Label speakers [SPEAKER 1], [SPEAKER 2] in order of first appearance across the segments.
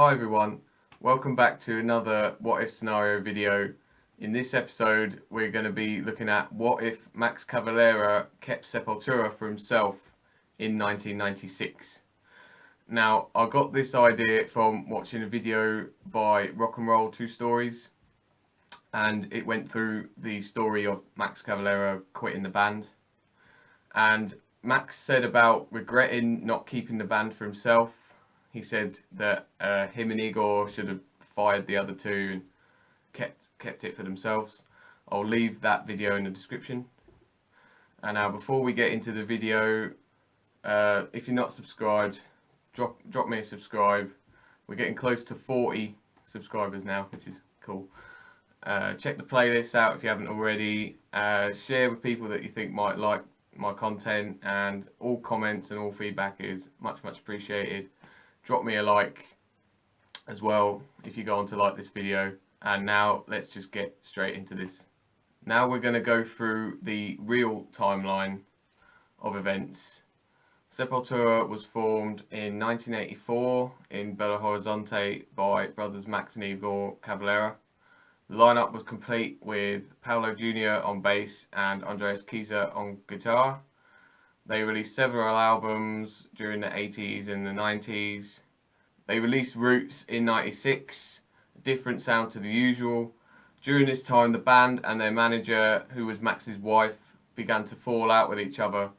[SPEAKER 1] Hi everyone, welcome back to another what if scenario video. In this episode we're going to be looking at what if Max Cavalera kept Sepultura for himself in 1996. Now I got this idea from watching a video by Rock and Roll True Stories, and it went through the story of Max Cavalera quitting the band, and Max said about regretting not keeping the band for himself. He said that him and Igor should have fired the other two and kept it for themselves. I'll leave that video in the description. And now before we get into the video, if you're not subscribed, drop me a subscribe. We're getting close to 40 subscribers now, which is cool. Check the playlist out if you haven't already. Share with people that you think might like my content, and all comments and all feedback is much appreciated. Drop me a like as well if you go on to like this video. And now let's just get straight into this. Now we're going to go through the real timeline of events. Sepultura was formed in 1984 in Belo Horizonte by brothers Max and Igor Cavalera. The lineup was complete with Paulo Jr. on bass and Andreas Keech on guitar. They released several albums during the 80s and the 90s. They released Roots in 96, a different sound to the usual. During this time, the band and their manager, who was Max's wife, began to fall out with each other.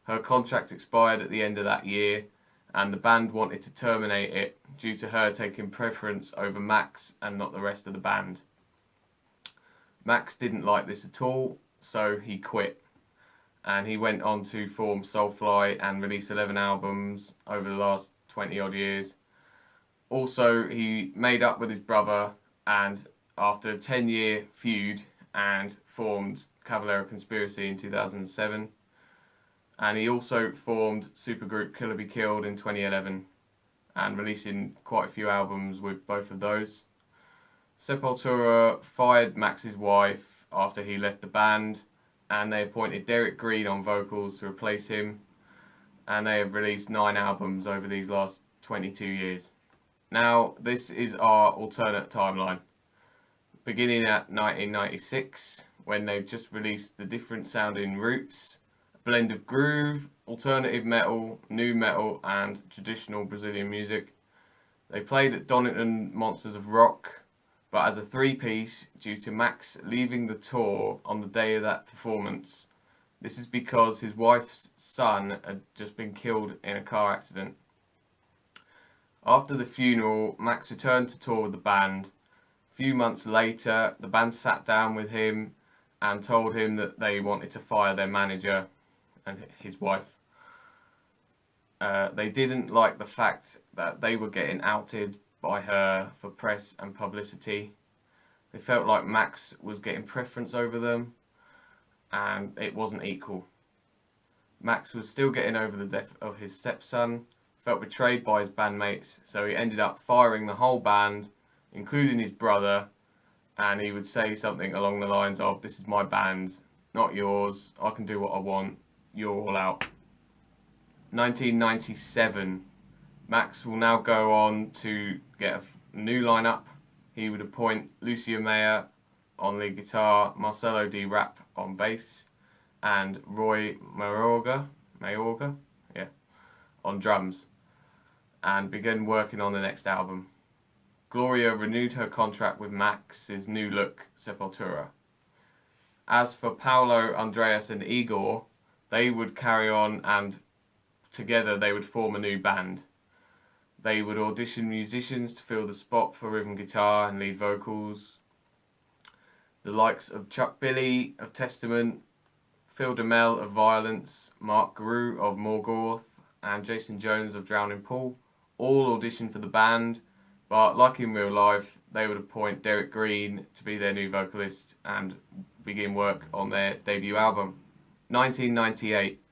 [SPEAKER 1] Her contract expired at the end of that year, and the band wanted to terminate it due to her taking preference over Max and not the rest of the band. Max didn't like this at all, so he quit. And he went on to form Soulfly and release 11 albums over the last 20 odd years. Also, he made up with his brother, and after a 10-year feud, and formed Cavalera Conspiracy in 2007. And he also formed supergroup Killer Be Killed in 2011, and releasing quite a few albums with both of those. Sepultura fired Max's wife after he left the band, and they appointed Derek Green on vocals to replace him, and they have released 9 albums over these last 22 years. Now, this is our alternate timeline, beginning at 1996, when they've just released the different sounding Roots, a blend of groove, alternative metal, new metal and traditional Brazilian music. They played at Donington Monsters of Rock, but as a 3-piece due to Max leaving the tour on the day of that performance. This is because his wife's son had just been killed in a car accident. After the funeral, Max returned to tour with the band. A few months later, the band sat down with him and told him that they wanted to fire their manager and his wife. They didn't like the fact that they were getting outed by her for press and publicity. They felt like Max was getting preference over them, and it wasn't equal. Max was still getting over the death of his stepson, felt betrayed by his bandmates, so he ended up firing the whole band, including his brother, and he would say something along the lines of, "This is my band, not yours, I can do what I want, you're all out." 1997. Max will now go on to get a new lineup. He would appoint Lucia Mayer on lead guitar, Marcelo D. Rapp on bass, and Roy Mayorga on drums, and begin working on the next album. Gloria renewed her contract with Max's new look, Sepultura. As for Paulo, Andreas and Igor, they would carry on, and together they would form a new band. They would audition musicians to fill the spot for rhythm guitar and lead vocals. The likes of Chuck Billy of Testament, Phil DeMel of Violence, Mark Grew of Morgoth, and Jason Jones of Drowning Pool all auditioned for the band, but like in real life, they would appoint Derek Green to be their new vocalist and begin work on their debut album. 1998.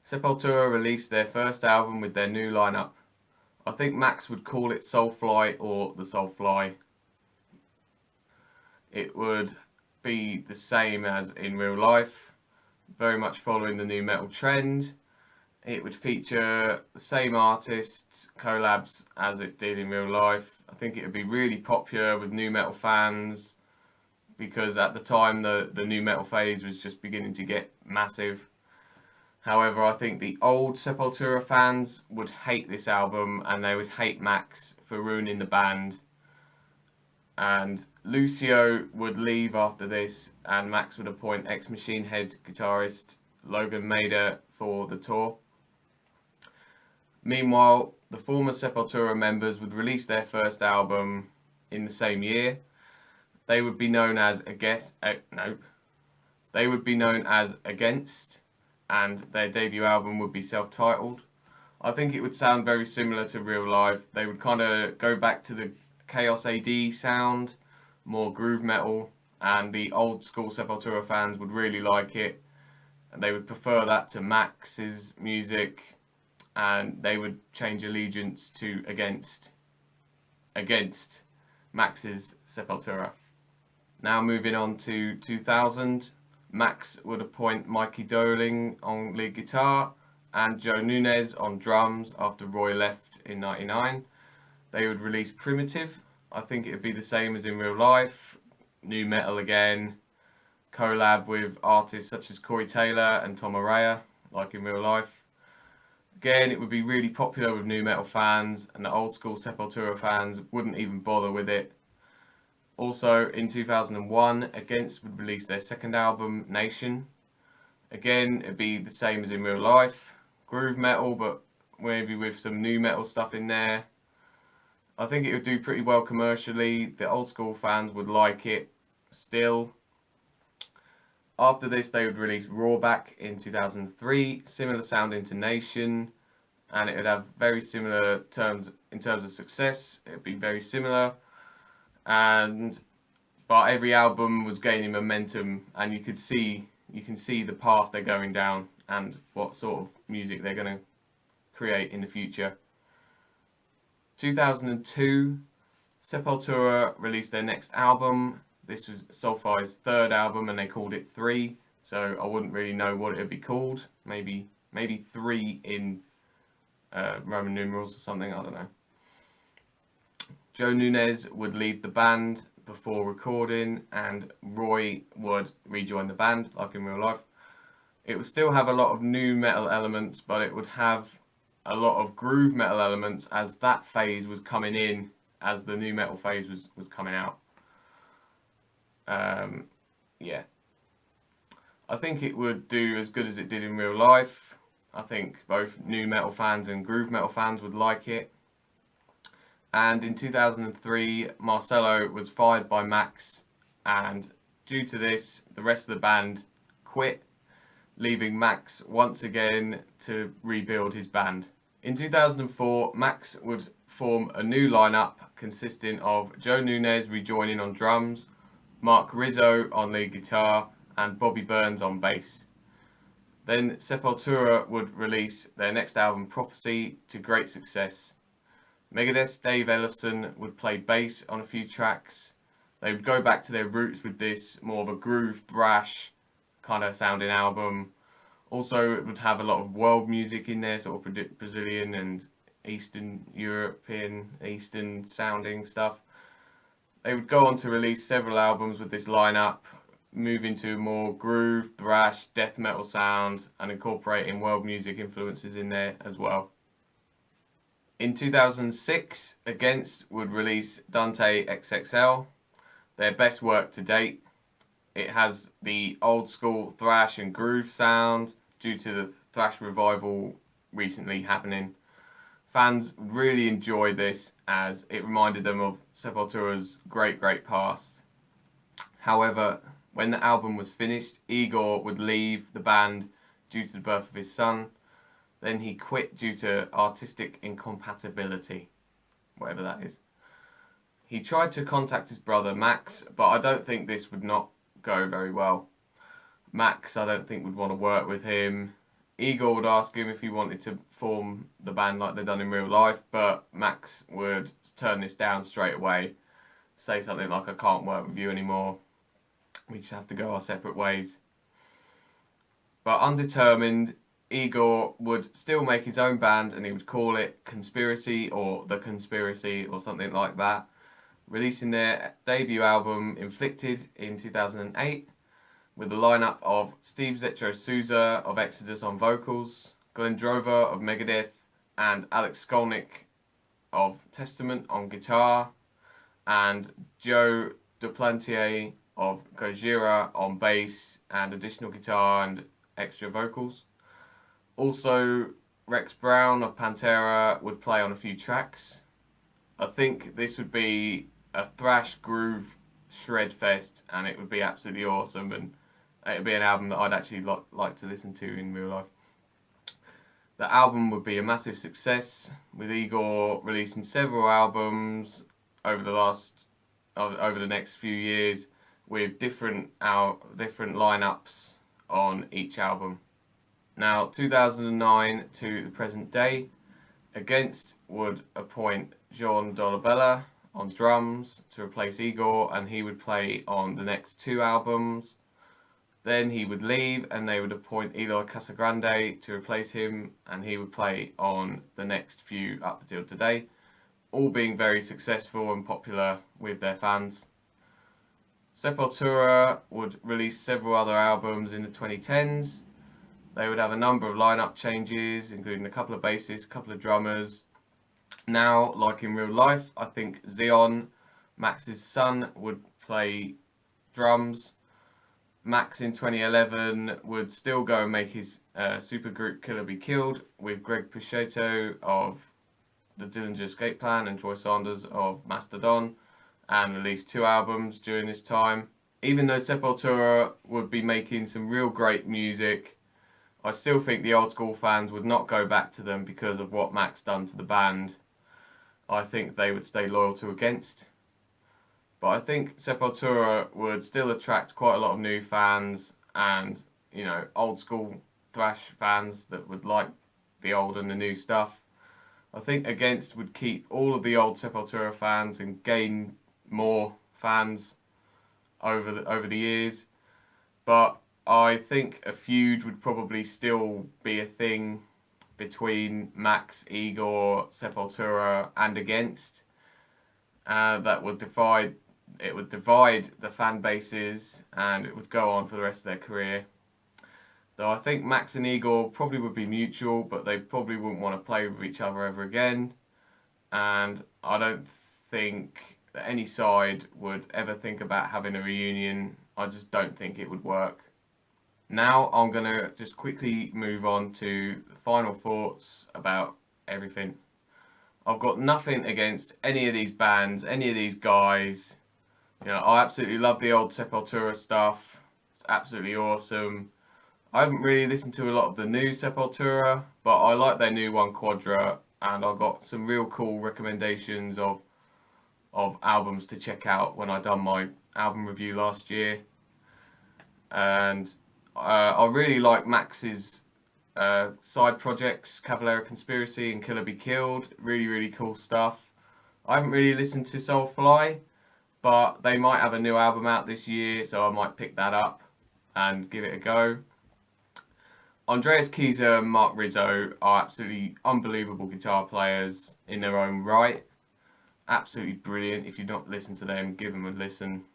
[SPEAKER 1] Sepultura released their first album with their new lineup. I think Max would call it Soulfly or The Soulfly. It would be the same as in real life, very much following the new metal trend. It would feature the same artists, collabs as it did in real life. I think it would be really popular with nu metal fans, because at the time the nu metal phase was just beginning to get massive. However, I think the old Sepultura fans would hate this album, and they would hate Max for ruining the band. And Lucio would leave after this, and Max would appoint ex-Machine Head guitarist Logan Mader for the tour. Meanwhile, the former Sepultura members would release their first album in the same year. They would be known as They would be known as Against, and their debut album would be self-titled. I think it would sound very similar to Real Life. They would kind of go back to the Chaos AD sound, more groove metal, and the old school Sepultura fans would really like it, and they would prefer that to Max's music, and they would change allegiance to against Max's Sepultura. Now moving on to 2000, Max would appoint Mikey Doling on lead guitar and Joe Nunez on drums after Roy left in '99. They would release Primitive. I think it would be the same as in Real Life. Nu metal again. Collab with artists such as Corey Taylor and Tom Araya, like in Real Life. Again, it would be really popular with nu metal fans, and the old school Sepultura fans wouldn't even bother with it. Also, in 2001, Against would release their second album, Nation. Again, it'd be the same as in Real Life. Groove metal, but maybe with some nu metal stuff in there. I think it would do pretty well commercially. The old school fans would like it still. After this, they would release Rawback in 2003, similar sounding to Nation, and it would have very similar terms in terms of success. It would be very similar, but every album was gaining momentum, and you can see the path they're going down and what sort of music they're going to create in the future. 2002, Sepultura released their next album. This was Soulfire's third album, and they called it 3, so I wouldn't really know what it would be called. Maybe 3 in Roman numerals or something, I don't know. Joe Nunez would leave the band before recording, and Roy would rejoin the band, like in Real Life. It would still have a lot of nu metal elements, but it would have a lot of groove metal elements, as that phase was coming in, as the nu metal phase was coming out. Yeah, I think it would do as good as it did in Real Life. I think both nu metal fans and groove metal fans would like it. And in 2003, Marcelo was fired by Max, and due to this, the rest of the band quit, leaving Max once again to rebuild his band. In 2004, Max would form a new lineup consisting of Joe Nunez rejoining on drums, Mark Rizzo on lead guitar, and Bobby Burns on bass. Then Sepultura would release their next album, Prophecy, to great success. Megadeth's Dave Ellefson would play bass on a few tracks. They would go back to their roots with this more of a groove thrash kind of sounding album. Also, it would have a lot of world music in there, sort of Brazilian and Eastern European, Eastern sounding stuff. They would go on to release several albums with this lineup, moving to more groove, thrash, death metal sound, and incorporating world music influences in there as well. In 2006, Against would release Dante XXL, their best work to date. It has the old school thrash and groove sound due to the thrash revival recently happening. Fans really enjoyed this, as it reminded them of Sepultura's great past. However, when the album was finished, Igor would leave the band due to the birth of his son. Then he quit due to artistic incompatibility, whatever that is. He tried to contact his brother Max, but I don't think this would not go very well. Max, I don't think, would want to work with him. Igor would ask him if he wanted to form the band like they'd done in Real Life, but Max would turn this down straight away. Say something like, "I can't work with you anymore. We just have to go our separate ways." But undetermined, Igor would still make his own band and he would call it Conspiracy or The Conspiracy or something like that, releasing their debut album Inflicted in 2008 with a lineup of Steve Zetro Souza of Exodus on vocals, Glenn Drover of Megadeth, and Alex Skolnick of Testament on guitar, and Joe Duplantier of Gojira on bass and additional guitar and extra vocals. Also, Rex Brown of Pantera would play on a few tracks. I think this would be a thrash groove shred fest, and it would be absolutely awesome, and it would be an album that I'd actually like to listen to in real life. The album would be a massive success, with Igor releasing several albums over the next few years, with different lineups on each album. Now, 2009 to the present day, Against would appoint Jean Dolabella on drums to replace Igor, and he would play on the next two albums. Then he would leave and they would appoint Eloy Casagrande to replace him, and he would play on the next few up until today, all being very successful and popular with their fans. Sepultura would release several other albums in the 2010s. They would have a number of lineup changes, including a couple of bassists, a couple of drummers. Now, like in real life, I think Zion, Max's son, would play drums. Max in 2011 would still go and make his supergroup Killer Be Killed with Greg Puciato of the Dillinger Escape Plan and Troy Sanders of Mastodon, and release 2 albums during this time. Even though Sepultura would be making some real great music, I still think the old school fans would not go back to them because of what Max done to the band. I think they would stay loyal to Against. But I think Sepultura would still attract quite a lot of new fans and, you know, old school thrash fans that would like the old and the new stuff. I think Against would keep all of the old Sepultura fans and gain more fans over the years. But I think a feud would probably still be a thing between Max, Igor, Sepultura and Against. That would divide the fan bases, and it would go on for the rest of their career. Though I think Max and Igor probably would be mutual, but they probably wouldn't want to play with each other ever again. And I don't think that any side would ever think about having a reunion. I just don't think it would work. Now I'm going to just quickly move on to the final thoughts about everything. I've got nothing against any of these bands, any of these guys. You know, I absolutely love the old Sepultura stuff. It's absolutely awesome. I haven't really listened to a lot of the new Sepultura, but I like their new one, Quadra, and I got some real cool recommendations of albums to check out when I done my album review last year. And I really like Max's side projects, Cavalera Conspiracy and Killer Be Killed. Really, really cool stuff. I haven't really listened to Soulfly, but they might have a new album out this year, so I might pick that up and give it a go. Andreas Kisser and Mark Rizzo are absolutely unbelievable guitar players in their own right. Absolutely brilliant. If you've not listened to them, give them a listen.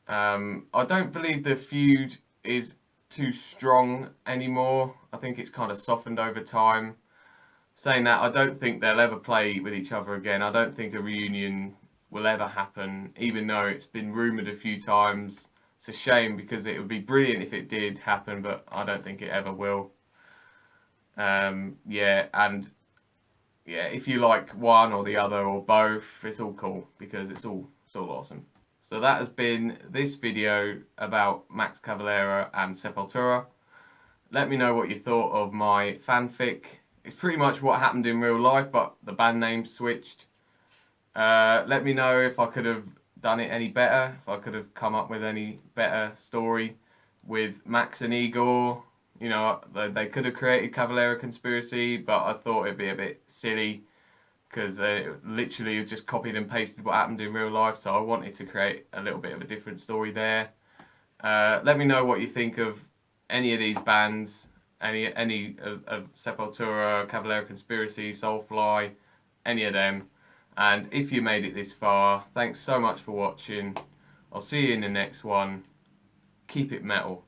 [SPEAKER 1] I don't believe the feud is too strong anymore. I think it's kind of softened over time. Saying that, I don't think they'll ever play with each other again. I don't think a reunion will ever happen, even though it's been rumoured a few times. It's a shame because it would be brilliant if it did happen, but I don't think it ever will. If you like one or the other or both, it's all cool because it's all awesome. So that has been this video about Max Cavalera and Sepultura. Let me know what you thought of my fanfic. It's pretty much what happened in real life, but the band name switched. Let me know if I could have done it any better, if I could have come up with any better story with Max and Igor. You know, they could have created Cavalera Conspiracy, but I thought it'd be a bit silly because they literally just copied and pasted what happened in real life, so I wanted to create a little bit of a different story there. Let me know what you think of any of these bands, any of Sepultura, Cavalera Conspiracy, Soulfly, any of them. And if you made it this far, thanks so much for watching. I'll see you in the next one. Keep it metal.